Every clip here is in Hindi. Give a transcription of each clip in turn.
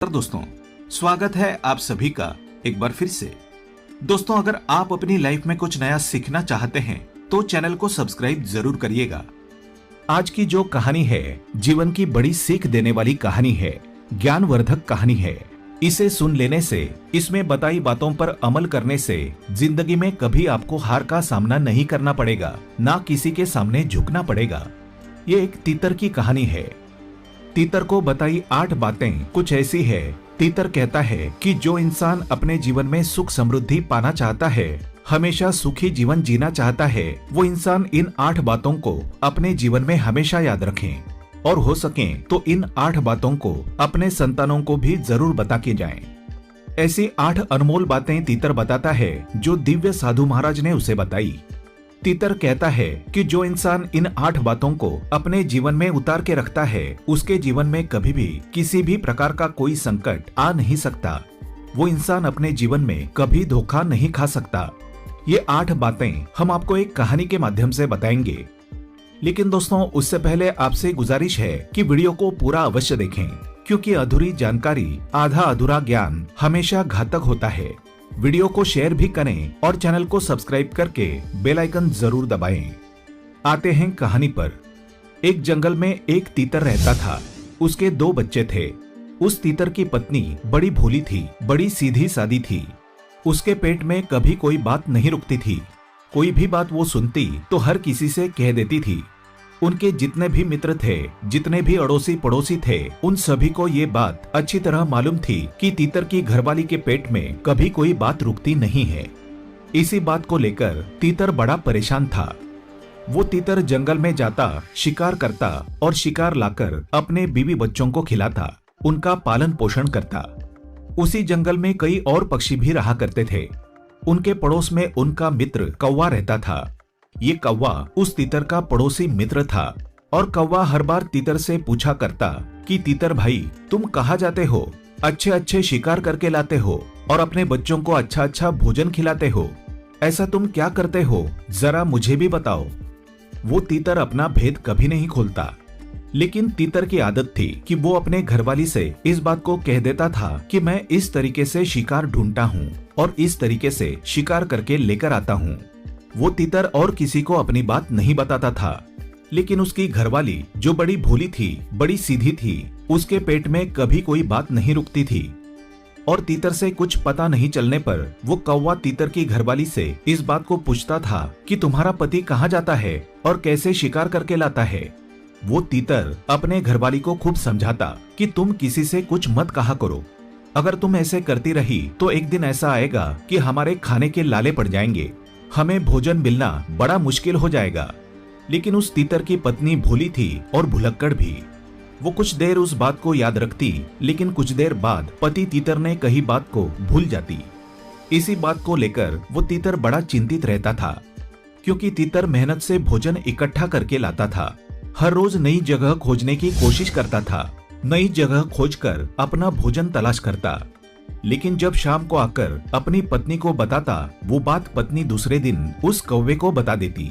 दोस्तों, स्वागत है आप सभी का एक बार फिर से। दोस्तों, अगर आप अपनी लाइफ में कुछ नया सीखना चाहते हैं तो चैनल को सब्सक्राइब जरूर करिएगा। आज की जो कहानी है जीवन की बड़ी सीख देने वाली कहानी है, ज्ञानवर्धक कहानी है। इसे सुन लेने से, इसमें बताई बातों पर अमल करने से जिंदगी में कभी आपको हार का सामना नहीं करना पड़ेगा, ना किसी के सामने झुकना पड़ेगा। ये एक तीतर की कहानी है। तीतर को बताई 8 बातें कुछ ऐसी है। तीतर कहता है कि जो इंसान अपने जीवन में सुख समृद्धि पाना चाहता है, हमेशा सुखी जीवन जीना चाहता है, वो इंसान इन 8 बातों को अपने जीवन में हमेशा याद रखें और हो सके तो इन 8 बातों को अपने संतानों को भी जरूर बता के जाएं। ऐसी 8 अनमोल बातें तीतर बताता है जो दिव्य साधु महाराज ने उसे बताई। तीतर कहता है कि जो इंसान इन 8 बातों को अपने जीवन में उतार के रखता है, उसके जीवन में कभी भी किसी भी प्रकार का कोई संकट आ नहीं सकता। वो इंसान अपने जीवन में कभी धोखा नहीं खा सकता। ये 8 बातें हम आपको एक कहानी के माध्यम से बताएंगे। लेकिन दोस्तों, उससे पहले आपसे गुजारिश है कि वीडियो को पूरा अवश्य देखें, क्योंकि अधूरी जानकारी, आधा अधूरा ज्ञान हमेशा घातक होता है। वीडियो को शेयर भी करें और चैनल को सब्सक्राइब करके बेल आइकन जरूर दबाएं। आते हैं कहानी पर। एक जंगल में एक तीतर रहता था। उसके 2 बच्चे थे। उस तीतर की पत्नी बड़ी भोली थी, बड़ी सीधी सादी थी। उसके पेट में कभी कोई बात नहीं रुकती थी। कोई भी बात वो सुनती तो हर किसी से कह देती थी। उनके जितने भी मित्र थे, जितने भी अड़ोसी पड़ोसी थे, उन सभी को ये बात अच्छी तरह मालूम थी कि तीतर की घरवाली के पेट में कभी कोई बात रुकती नहीं है। इसी बात को लेकर तीतर बड़ा परेशान था। वो तीतर जंगल में जाता, शिकार करता और शिकार लाकर अपने बीवी बच्चों को खिलाता, उनका पालन पोषण करता। उसी जंगल में कई और पक्षी भी रहा करते थे। उनके पड़ोस में उनका मित्र कौवा रहता था। ये कौवा उस तीतर का पड़ोसी मित्र था और कौवा हर बार तीतर से पूछा करता कि तीतर भाई, तुम कहाँ जाते हो? अच्छे अच्छे शिकार करके लाते हो और अपने बच्चों को अच्छा अच्छा भोजन खिलाते हो। ऐसा तुम क्या करते हो, जरा मुझे भी बताओ। वो तीतर अपना भेद कभी नहीं खोलता, लेकिन तीतर की आदत थी कि वो अपने घरवाली से इस बात को कह देता था कि मैं इस तरीके से शिकार ढूंढता हूँ और इस तरीके से शिकार करके लेकर आता हूँ। वो तीतर और किसी को अपनी बात नहीं बताता था, लेकिन उसकी घरवाली जो बड़ी भोली थी, बड़ी सीधी थी, उसके पेट में कभी कोई बात नहीं रुकती थी। और तीतर से कुछ पता नहीं चलने पर वो कौवा तीतर की घरवाली से इस बात को पूछता था कि तुम्हारा पति कहाँ जाता है और कैसे शिकार करके लाता है। वो तीतर अपने घरवाली को खूब समझाता कि तुम किसी से कुछ मत कहा करो। अगर तुम ऐसे करती रही तो एक दिन ऐसा आएगा कि हमारे खाने के लाले पड़ जाएंगे, हमें भोजन मिलना बड़ा मुश्किल हो जाएगा। लेकिन उस तीतर की पत्नी भोली थी और भुलक्कड़ भी। वो कुछ देर उस बात को याद रखती, लेकिन कुछ देर बाद पति तीतर ने कही बात को भूल जाती। इसी बात को लेकर वो तीतर बड़ा चिंतित रहता था, क्योंकि तीतर मेहनत से भोजन इकट्ठा करके लाता था। हर रोज नई जगह खोजने की कोशिश करता था, नई जगह खोजकर अपना भोजन तलाश करता। लेकिन जब शाम को आकर अपनी पत्नी को बताता, वो बात पत्नी दूसरे दिन उस कौवे को बता देती।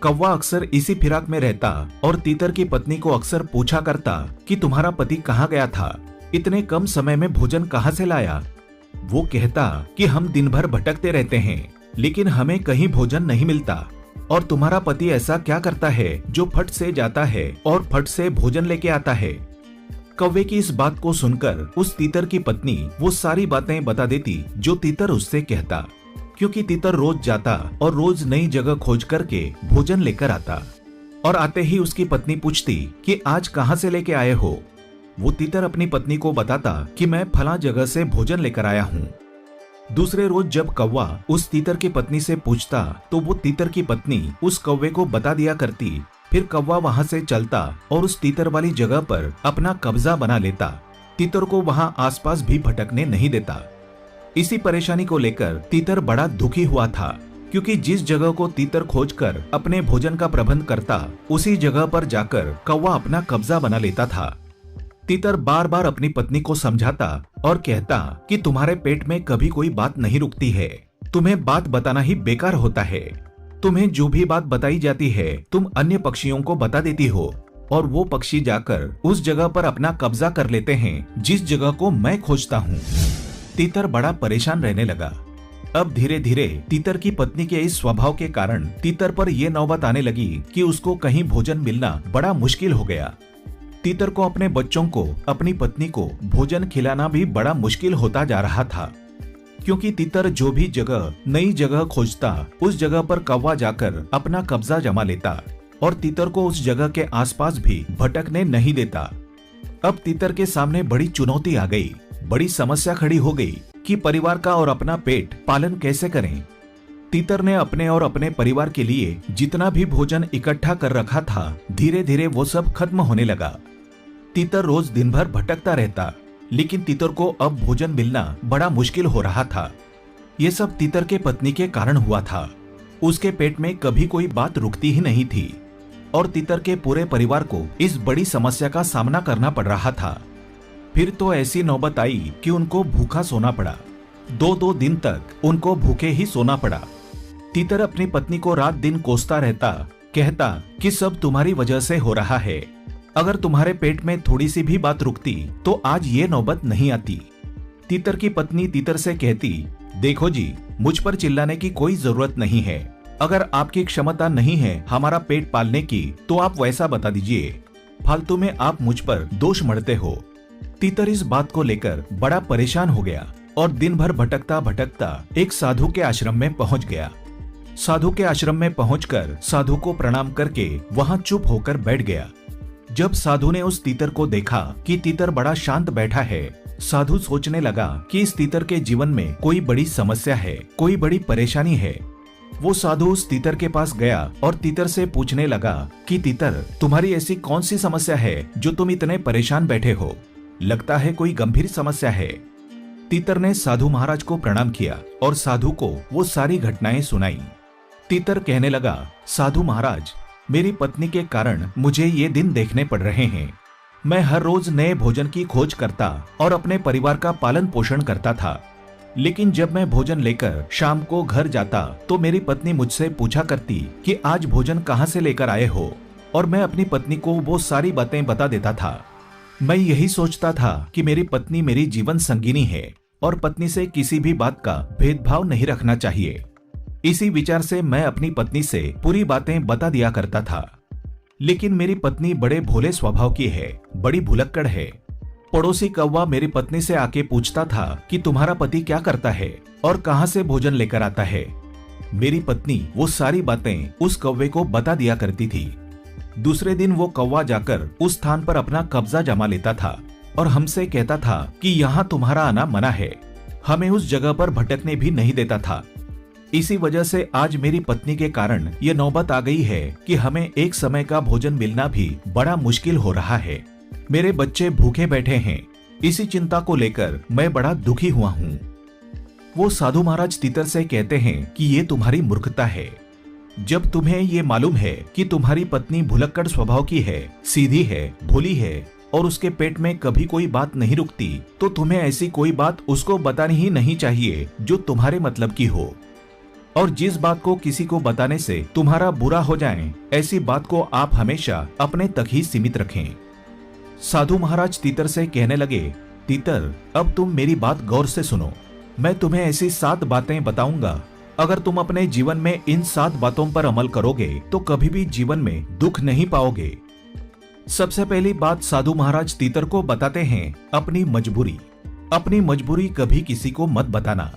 कौवा अक्सर इसी फिराक में रहता और तीतर की पत्नी को अक्सर पूछा करता कि तुम्हारा पति कहाँ गया था, इतने कम समय में भोजन कहाँ से लाया। वो कहता कि हम दिन भर भटकते रहते हैं, लेकिन हमें कहीं भोजन नहीं मिलता, और तुम्हारा पति ऐसा क्या करता है जो फट से जाता है और फट से भोजन लेके आता है। कौवे की इस बात को सुनकर उस तीतर की पत्नी वो सारी बातें बता देती जो तीतर उससे कहता, क्योंकि तीतर रोज जाता और रोज नई जगह खोज करके भोजन लेकर आता। और आते ही उसकी पत्नी पूछती कि आज कहाँ से लेके आए हो। वो तीतर अपनी पत्नी को बताता कि मैं फला जगह से भोजन लेकर आया हूँ। दूसरे रोज जब कौवा उस तीतर की पत्नी से पूछता तो वो तीतर की पत्नी उस कौवे को बता दिया करती। फिर कौवा वहां से चलता और उस तीतर वाली जगह पर अपना कब्जा बना लेता। तीतर को वहां आसपास भी भटकने नहीं देता। इसी परेशानी को लेकर तीतर बड़ा दुखी हुआ था, क्योंकि जिस जगह को तीतर खोजकर अपने भोजन का प्रबंध करता, उसी जगह पर जाकर कौवा अपना कब्जा बना लेता था। तीतर बार बार अपनी पत्नी को समझाता और कहता कि तुम्हारे पेट में कभी कोई बात नहीं रुकती है, तुम्हें बात बताना ही बेकार होता है। तुम्हें जो भी बात बताई जाती है तुम अन्य पक्षियों को बता देती हो। और वो पक्षी जाकर उस जगह पर अपना कब्जा कर लेते हैं जिस जगह को मैं खोजता हूँ। तीतर बड़ा परेशान रहने लगा। अब धीरे धीरे तीतर की पत्नी के इस स्वभाव के कारण तीतर पर यह नौबत आने लगी कि उसको कहीं भोजन मिलना बड़ा मुश्किल हो गया। तीतर को अपने बच्चों को, अपनी पत्नी को भोजन खिलाना भी बड़ा मुश्किल होता जा रहा था, क्योंकि तीतर जो भी जगह नई जगह खोजता उस जगह पर कौवा जाकर अपना कब्जा जमा लेता और तीतर को उस जगह के आसपास भी भटकने नहीं देता। अब तीतर के सामने बड़ी चुनौती आ गई, बड़ी समस्या खड़ी हो गई कि परिवार का और अपना पेट पालन कैसे करें। तीतर ने अपने और अपने परिवार के लिए जितना भी भोजन इकट्ठा कर रखा था, धीरे धीरे वो सब खत्म होने लगा। तीतर रोज दिन भर भटकता रहता, लेकिन तीतर को अब भोजन मिलना बड़ा मुश्किल हो रहा था। ये सब तीतर के पत्नी के कारण हुआ था। उसके पेट में कभी कोई बात रुकती ही नहीं थी और तीतर के पूरे परिवार को इस बड़ी समस्या का सामना करना पड़ रहा था। फिर तो ऐसी नौबत आई कि उनको भूखा सोना पड़ा। 2-2 दिन तक उनको भूखे ही सोना पड़ा। तीतर अपनी पत्नी को रात दिन कोसता रहता, कहता कि सब तुम्हारी वजह से हो रहा है। अगर तुम्हारे पेट में थोड़ी सी भी बात रुकती तो आज ये नौबत नहीं आती। तीतर की पत्नी तीतर से कहती, देखो जी, मुझ पर चिल्लाने की कोई जरूरत नहीं है। अगर आपकी क्षमता नहीं है हमारा पेट पालने की तो आप वैसा बता दीजिए। फालतू में आप मुझ पर दोष मढ़ते हो। तीतर इस बात को लेकर बड़ा परेशान हो गया और दिन भर भटकता भटकता एक साधु के आश्रम में पहुंच गया। साधु के आश्रम में पहुंचकर साधु को प्रणाम करके वहां चुप होकर बैठ गया। जब साधु ने उस तीतर को देखा कि तीतर बड़ा शांत बैठा है, साधु सोचने लगा कि इस तीतर के जीवन में कोई बड़ी समस्या है, कोई बड़ी परेशानी है। वो साधु उस तीतर के पास गया और तीतर से पूछने लगा कि तीतर, तुम्हारी ऐसी कौन सी समस्या है जो तुम इतने परेशान बैठे हो? लगता है कोई गंभीर समस्या है। तीतर ने साधु महाराज को प्रणाम किया और साधु को वो सारी घटनाएं सुनाई। तीतर कहने लगा, साधु महाराज, मेरी पत्नी के कारण मुझे ये दिन देखने पड़ रहे हैं। मैं हर रोज नए भोजन की खोज करता और अपने परिवार का पालन पोषण करता था, लेकिन जब मैं भोजन लेकर शाम को घर जाता तो मेरी पत्नी मुझसे पूछा करती कि आज भोजन कहाँ से लेकर आए हो, और मैं अपनी पत्नी को वो सारी बातें बता देता था। मैं यही सोचता था कि मेरी पत्नी मेरी जीवन संगिनी है और पत्नी से किसी भी बात का भेदभाव नहीं रखना चाहिए। इसी विचार से मैं अपनी पत्नी से पूरी बातें बता दिया करता था, लेकिन मेरी पत्नी बड़े भोले स्वभाव की है, बड़ी भुलक्कड़ है। पड़ोसी कौवा मेरी पत्नी से आके पूछता था कि तुम्हारा पति क्या करता है और कहाँ से भोजन लेकर आता है। मेरी पत्नी वो सारी बातें उस कौवे को बता दिया करती थी। दूसरे दिन वो कौवा जाकर उस स्थान पर अपना कब्जा जमा लेता था और हमसे कहता था कि यहाँ तुम्हारा आना मना है। हमें उस जगह पर भटकने भी नहीं देता था। इसी वजह से आज मेरी पत्नी के कारण ये नौबत आ गई है कि हमें एक समय का भोजन मिलना भी बड़ा मुश्किल हो रहा है। मेरे बच्चे भूखे बैठे हैं। इसी चिंता को लेकर मैं बड़ा दुखी हुआ हूँ। वो साधु महाराज तीतर से कहते हैं कि ये तुम्हारी मूर्खता है। जब तुम्हें ये मालूम है कि तुम्हारी पत्नी भुलक्कड़ स्वभाव की है, सीधी है, भोली है और उसके पेट में कभी कोई बात नहीं रुकती, तो तुम्हें ऐसी कोई बात उसको बतानी ही नहीं चाहिए जो तुम्हारे मतलब की हो। और जिस बात को किसी को बताने से तुम्हारा बुरा हो जाए, ऐसी बात को आप हमेशा अपने तक ही सीमित रखें। साधु महाराज तीतर से कहने लगे, तीतर, अब तुम मेरी बात गौर से सुनो। मैं तुम्हें ऐसी 7 बातें बताऊंगा। अगर तुम अपने जीवन में इन 7 बातों पर अमल करोगे तो कभी भी जीवन में दुख नहीं पाओगे। सबसे पहली बात साधु महाराज तीतर को बताते हैं, अपनी मजबूरी। अपनी मजबूरी कभी किसी को मत बताना,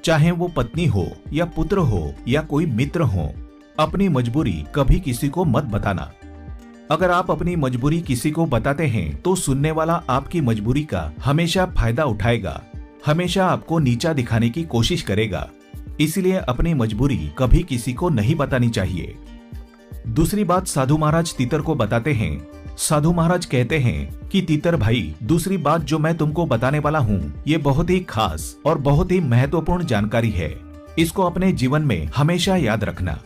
चाहे वो पत्नी हो या पुत्र हो या कोई मित्र हो। अपनी मजबूरी कभी किसी को मत बताना। अगर आप अपनी मजबूरी किसी को बताते हैं तो सुनने वाला आपकी मजबूरी का हमेशा फायदा उठाएगा, हमेशा आपको नीचा दिखाने की कोशिश करेगा। इसलिए अपनी मजबूरी कभी किसी को नहीं बतानी चाहिए। दूसरी बात साधु महाराज तीतर को बताते हैं। साधु महाराज कहते हैं कि तीतर भाई, दूसरी बात जो मैं तुमको बताने वाला हूँ ये बहुत ही खास और बहुत ही महत्वपूर्ण जानकारी है। इसको अपने जीवन में हमेशा याद रखना।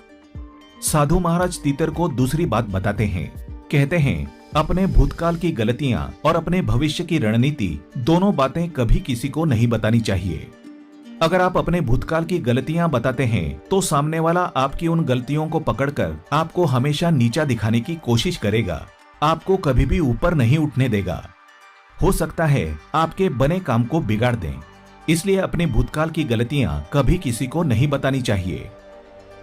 साधु महाराज तीतर को दूसरी बात बताते हैं। कहते हैं, अपने भूतकाल की गलतियां और अपने भविष्य की रणनीति दोनों बातें कभी किसी को नहीं बतानी चाहिए। अगर आप अपने भूतकाल की गलतियां बताते हैं तो सामने वाला आपकी उन गलतियों को पकड़कर आपको हमेशा नीचा दिखाने की कोशिश करेगा। आपको कभी भी ऊपर नहीं उठने देगा। हो सकता है आपके बने काम को बिगाड़ दें। इसलिए अपने भूतकाल की गलतियां कभी किसी को नहीं बतानी चाहिए।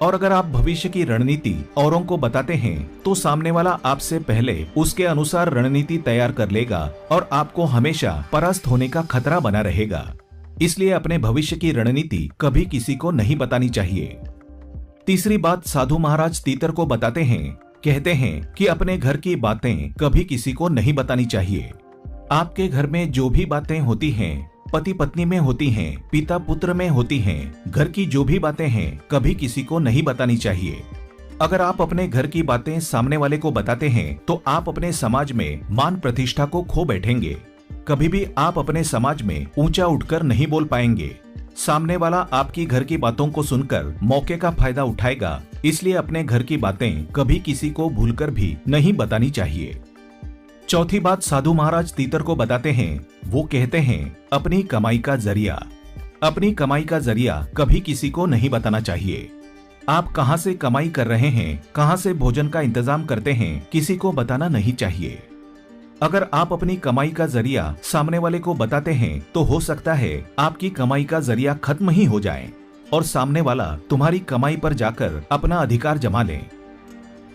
और अगर आप भविष्य की रणनीति औरों को बताते हैं तो सामने वाला आपसे पहले उसके अनुसार रणनीति तैयार कर लेगा और आपको हमेशा परास्त होने का खतरा बना रहेगा। इसलिए अपने भविष्य की रणनीति कभी किसी को नहीं बतानी चाहिए। तीसरी बात साधु महाराज तीतर को बताते हैं, कहते हैं कि अपने घर की बातें कभी किसी को नहीं बतानी चाहिए। आपके घर में जो भी बातें होती हैं, पति पत्नी में होती हैं, पिता पुत्र में होती हैं, घर की जो भी बातें हैं कभी किसी को नहीं बतानी चाहिए। अगर आप अपने घर की बातें सामने वाले को बताते हैं तो आप अपने समाज में मान प्रतिष्ठा को खो बैठेंगे। कभी भी आप अपने समाज में ऊंचा उठकर नहीं बोल पाएंगे। सामने वाला आपकी घर की बातों को सुनकर मौके का फायदा उठाएगा। इसलिए अपने घर की बातें कभी किसी को भूलकर भी नहीं बतानी चाहिए। चौथी बात साधु महाराज तीतर को बताते हैं, वो कहते हैं अपनी कमाई का जरिया। अपनी कमाई का जरिया कभी किसी को नहीं बताना चाहिए। आप कहां से कमाई कर रहे हैं, कहां से भोजन का इंतजाम करते हैं, किसी को बताना नहीं चाहिए। अगर आप अपनी कमाई का जरिया सामने वाले को बताते हैं तो हो सकता है आपकी कमाई का जरिया खत्म ही हो जाए और सामने वाला तुम्हारी कमाई पर जाकर अपना अधिकार जमा ले।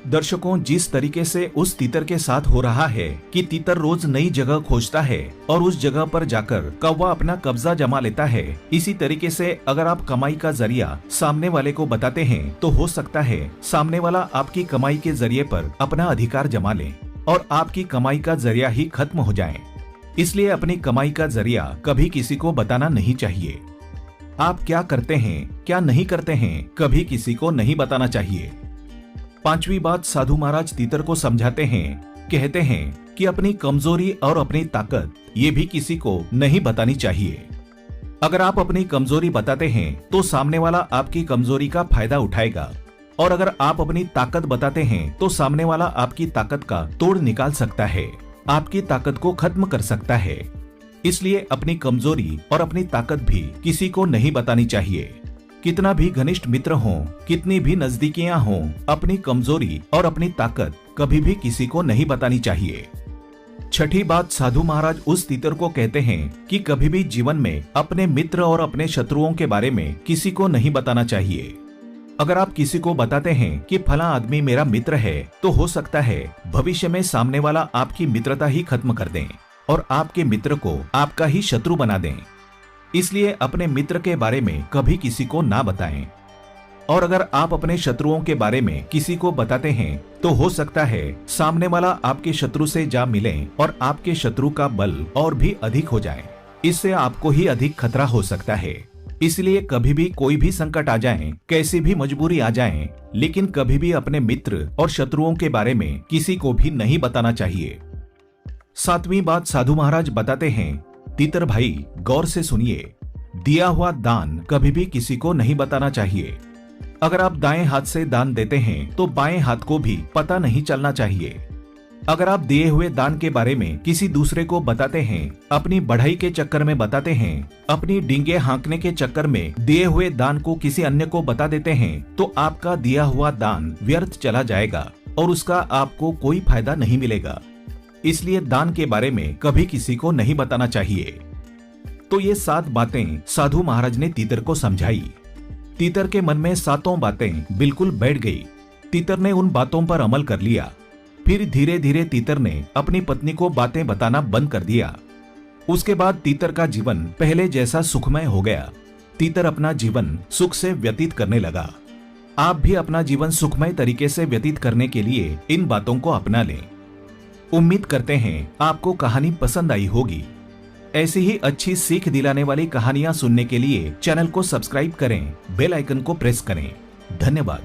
दर्शकों, जिस तरीके से उस तीतर के साथ हो रहा है कि तीतर रोज नई जगह खोजता है और उस जगह पर जाकर कौवा अपना कब्जा जमा लेता है, इसी तरीके से अगर आप कमाई का जरिया सामने वाले को बताते हैं तो हो सकता है सामने वाला आपकी कमाई के जरिए पर अपना अधिकार जमा ले और आपकी कमाई का जरिया ही खत्म हो जाए। इसलिए अपनी कमाई का जरिया कभी किसी को बताना नहीं चाहिए। आप क्या करते हैं, क्या नहीं करते हैं, कभी किसी को नहीं बताना चाहिए। पांचवी बात साधु महाराज तीतर को समझाते हैं, कहते हैं कि अपनी कमजोरी और अपनी ताकत ये भी किसी को नहीं बतानी चाहिए। अगर आप अपनी कमजोरी बताते हैं तो सामने वाला आपकी कमजोरी का फायदा उठाएगा और अगर आप अपनी ताकत बताते हैं तो सामने वाला आपकी ताकत का तोड़ निकाल सकता है, आपकी ताकत को खत्म कर सकता है। इसलिए अपनी कमजोरी और अपनी ताकत भी किसी को नहीं बतानी चाहिए। कितना भी घनिष्ठ मित्र हो, कितनी भी नजदीकियां हो, अपनी कमजोरी और अपनी ताकत कभी भी किसी को नहीं बतानी चाहिए। छठी बात साधु महाराज उस तीतर को कहते हैं कि कभी भी जीवन में अपने मित्र और अपने शत्रुओं के बारे में किसी को नहीं बताना चाहिए। अगर आप किसी को बताते हैं कि फला आदमी मेरा मित्र है तो हो सकता है भविष्य में सामने वाला आपकी मित्रता ही खत्म कर दें और आपके मित्र को आपका ही शत्रु बना दें। इसलिए अपने मित्र के बारे में कभी किसी को ना बताएं। और अगर आप अपने शत्रुओं के बारे में किसी को बताते हैं तो हो सकता है सामने वाला आपके शत्रु से जा मिले और आपके शत्रु का बल और भी अधिक हो जाए। इससे आपको ही अधिक खतरा हो सकता है। इसलिए कभी भी कोई भी संकट आ जाए, कैसी भी मजबूरी आ जाए, लेकिन कभी भी अपने मित्र और शत्रुओं के बारे में किसी को भी नहीं बताना चाहिए। सातवीं बात साधु महाराज बताते हैं, तीतर भाई गौर से सुनिए, दिया हुआ दान कभी भी किसी को नहीं बताना चाहिए। अगर आप दाएं हाथ से दान देते हैं तो बाएं हाथ को भी पता नहीं चलना चाहिए। अगर आप दिए हुए दान के बारे में किसी दूसरे को बताते हैं, अपनी बढ़ाई के चक्कर में बताते हैं, अपनी डींगे हाँकने के चक्कर में दिए हुए दान को किसी अन्य को बता देते हैं तो आपका दिया हुआ दान व्यर्थ चला जाएगा और उसका आपको कोई फायदा नहीं मिलेगा। इसलिए दान के बारे में कभी किसी को नहीं बताना चाहिए। तो ये 7 बातें साधु महाराज ने तीतर को समझाई। तीतर के मन में 7 बातें बिल्कुल बैठ गई। तीतर ने उन बातों पर अमल कर लिया। फिर धीरे धीरे तीतर ने अपनी पत्नी को बातें बताना बंद कर दिया। उसके बाद तीतर का जीवन पहले जैसा सुखमय हो गया। तीतर अपना जीवन सुख से व्यतीत करने लगा। आप भी अपना जीवन सुखमय तरीके से व्यतीत करने के लिए इन बातों को अपना लें। उम्मीद करते हैं आपको कहानी पसंद आई होगी। ऐसी ही अच्छी सीख दिलाने वाली कहानियां सुनने के लिए चैनल को सब्सक्राइब करें, बेल आइकन को प्रेस करें। धन्यवाद।